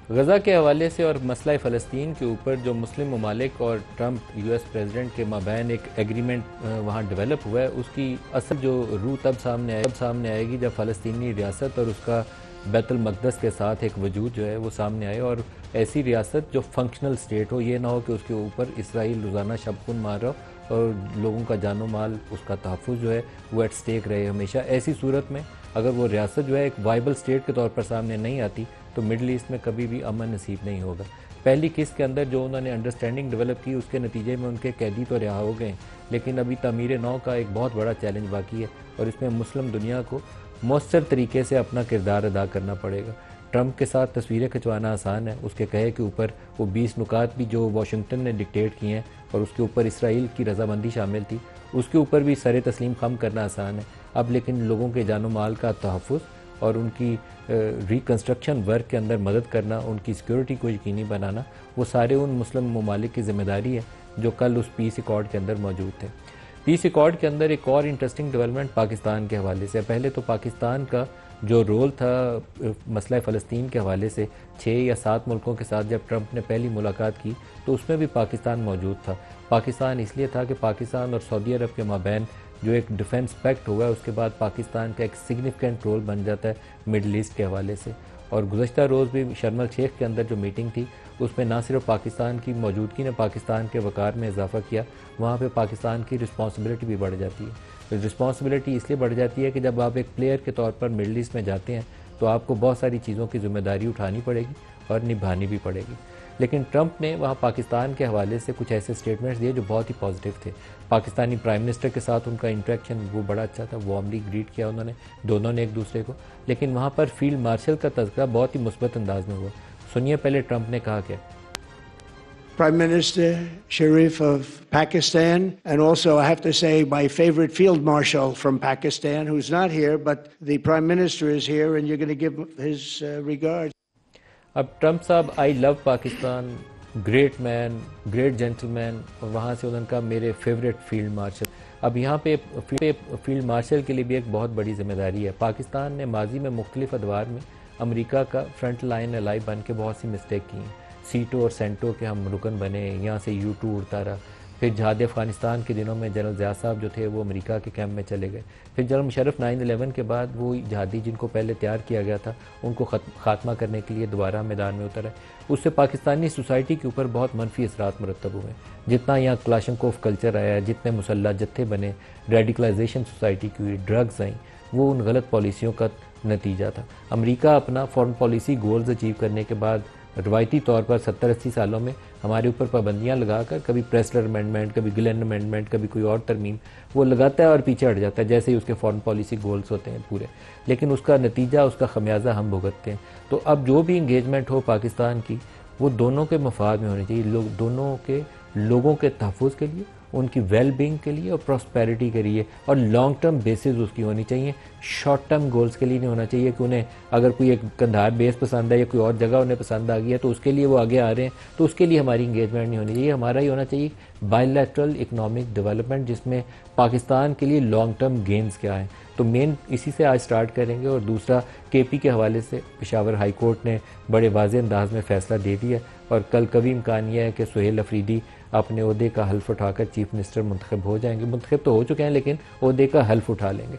गज़ा के हवाले से और मसला फ़लस्तीन के ऊपर जो मुस्लिम ममालिक और ट्रंप यूएस प्रेसिडेंट के माबैन एक एग्रीमेंट वहाँ डेवलप हुआ है, उसकी असल जो रूह तब सामने आएगी जब फ़लस्तीनी रियासत और उसका बैतुल मक़दस के साथ एक वजूद जो है वो सामने आए, और ऐसी रियासत जो फंक्शनल स्टेट हो। ये ना हो कि उसके ऊपर इसराइल रोज़ाना शबखुन मार रहा हो और लोगों का जानो माल, उसका तहफ़्फ़ुज़ जो है वो एट स्टेक रहे हमेशा। ऐसी सूरत में अगर वो रियासत जो है एक वाइबल स्टेट के तौर पर सामने नहीं आती तो मिडल ईस्ट में कभी भी अमन नसीब नहीं होगा। पहली किस्त के अंदर जो उन्होंने अंडरस्टैंडिंग डेवलप की, उसके नतीजे में उनके कैदी तो रिहा हो गए, लेकिन अभी तमीर नौ का एक बहुत बड़ा चैलेंज बाकी है और इसमें मुस्लिम दुनिया को मौसर तरीके से अपना किरदार अदा करना पड़ेगा। ट्रंप के साथ तस्वीरें खिंचवाना आसान है, उसके कहे के ऊपर वो 20 नुकात भी जो वाशिंगटन ने डिक्टेट किए हैं और उसके ऊपर इसराइल की रजामंदी शामिल थी, उसके ऊपर भी सर तस्लीम खम करना आसान है। अब लेकिन लोगों के जानो माल का तहफ़्फ़ुज़ और उनकी रिकन्स्ट्रक्शन वर्क के अंदर मदद करना, उनकी सिक्योरिटी को यकीनी बनाना, वो सारे उन मुस्लिम ममालिक की जिम्मेदारी है जो कल उस पीस अकॉर्ड के अंदर मौजूद थे। पीस अकॉर्ड के अंदर एक और इंटरेस्टिंग डेवलपमेंट पाकिस्तान के हवाले से। पहले तो पाकिस्तान का जो रोल था मसला फ़लस्तीन के हवाले से 6 या 7 मुल्कों के साथ जब ट्रंप ने पहली मुलाकात की तो उसमें भी पाकिस्तान मौजूद था। पाकिस्तान इसलिए था कि पाकिस्तान और सऊदी अरब के माबैन जो एक डिफेंस पैक्ट हुआ है, उसके बाद पाकिस्तान का एक सिग्निफिकेंट रोल बन जाता है मिडल ईस्ट के हवाले से। और गुज़श्ता रोज़ भी शर्म अल शेख के अंदर जो मीटिंग थी उसमें ना सिर्फ पाकिस्तान की मौजूदगी ने पाकिस्तान के वक़ार में इजाफा किया, वहाँ पे पाकिस्तान की रिस्पॉन्सिबिलिटी भी बढ़ जाती है। रिस्पॉन्सिबिलिटी इसलिए बढ़ जाती है कि जब आप एक प्लेयर के तौर पर मिडल ईस्ट में जाते हैं तो आपको बहुत सारी चीज़ों की ज़िम्मेदारी उठानी पड़ेगी और निभानी भी पड़ेगी। लेकिन ट्रंप ने वहाँ पाकिस्तान के हवाले से कुछ ऐसे स्टेटमेंट्स दिए जो बहुत ही पॉजिटिव थे। पाकिस्तानी प्राइम मिनिस्टर के साथ उनका इंटरेक्शन वो बड़ा अच्छा था, वार्मली ग्रीट किया उन्होंने, दोनों ने एक दूसरे को। लेकिन वहाँ पर फील्ड मार्शल का तज़किरा बहुत ही मुस्बत अंदाज में हुआ। सुनिए पहले ट्रंप ने कहा क्या। Prime Minister Sharif of Pakistan, and also I have to say my favorite field marshal from Pakistan, who's not here, but the Prime Minister is here, and you're going to give his regards. अब Trump साहब I love Pakistan, great man, great gentleman, और वहाँ से उनका मेरे favourite field marshal. अब यहाँ पे फील्ड मार्शल के लिए भी एक बहुत बड़ी जिम्मेदारी है। पाकिस्तान ने माजी में मुख्तलिफ अदवार में अमेरिका का फ्रंट लाइन अलाई बन के बहुत सी मिस्टेक की हैं। सीटो और सेंटो के हम रुकन बने, यहाँ से U2 उड़ता रहा। फिर जहाद अफ़गानिस्तान के दिनों में जनरल ज़िया साहब जो थे वो अमेरिका के कैंप में चले गए। फिर जनरल मुशर्रफ 9/11 के बाद वो जहादी जिनको पहले तैयार किया गया था उनको खात्मा करने के लिए दोबारा मैदान में उतर आए। उससे पाकिस्तानी सोसाइटी के ऊपर बहुत मनफी असरात मुरतब हुए। जितना यहाँ क्लाशनकोफ कल्चर आया, जितने मुसल्लह जत्थे बने, रेडिकलाइजेशन सोसाइटी की हुई, ड्रग्स आई, वो उन गलत पॉलिसियों का नतीजा था। अमेरिका अपना फॉरेन पॉलिसी गोल्स अचीव करने के बाद रवायती तौर पर 70-80 सालों में हमारे ऊपर पाबंदियां लगाकर, कभी प्रेस्लर अमेंडमेंट, कभी गिलेन अमेंडमेंट, कभी कोई और तरमीम, वो लगाता है और पीछे हट जाता है जैसे ही उसके फॉरेन पॉलिसी गोल्स होते हैं पूरे। लेकिन उसका नतीजा, उसका खमियाजा हम भुगतते हैं। तो अब जो भी इंगेजमेंट हो पाकिस्तान की, वो दोनों के मफाद में होनी चाहिए, दोनों के लोगों के तहफ़्फ़ुज़ के लिए, उनकी वेल बींग के लिए और प्रॉस्पेरिटी के लिए, और लॉन्ग टर्म बेसिस उसकी होनी चाहिए। शॉर्ट टर्म गोल्स के लिए नहीं होना चाहिए कि उन्हें अगर कोई एक कंधार बेस पसंद है या कोई और जगह उन्हें पसंद आ गई है तो उसके लिए वो आगे आ रहे हैं, तो उसके लिए हमारी इंगेजमेंट नहीं होनी चाहिए। हमारा ही होना चाहिए बायलैटरल इकनॉमिक डेवलपमेंट, जिसमें पाकिस्तान के लिए लॉन्ग टर्म गेंस क्या है। तो मेन इसी से आज स्टार्ट करेंगे। और दूसरा, KP के हवाले से पेशावर हाई कोर्ट ने बड़े वाज़ेह अंदाज में फ़ैसला दे दिया और कल कभी इम्कान यह है कि सुहेल अफरीदी अपने ओहदे का हल्फ उठाकर चीफ मिनिस्टर मुंतखब हो जाएंगे। मुंतखब तो हो चुके हैं लेकिन ओहदे का हल्फ उठा लेंगे।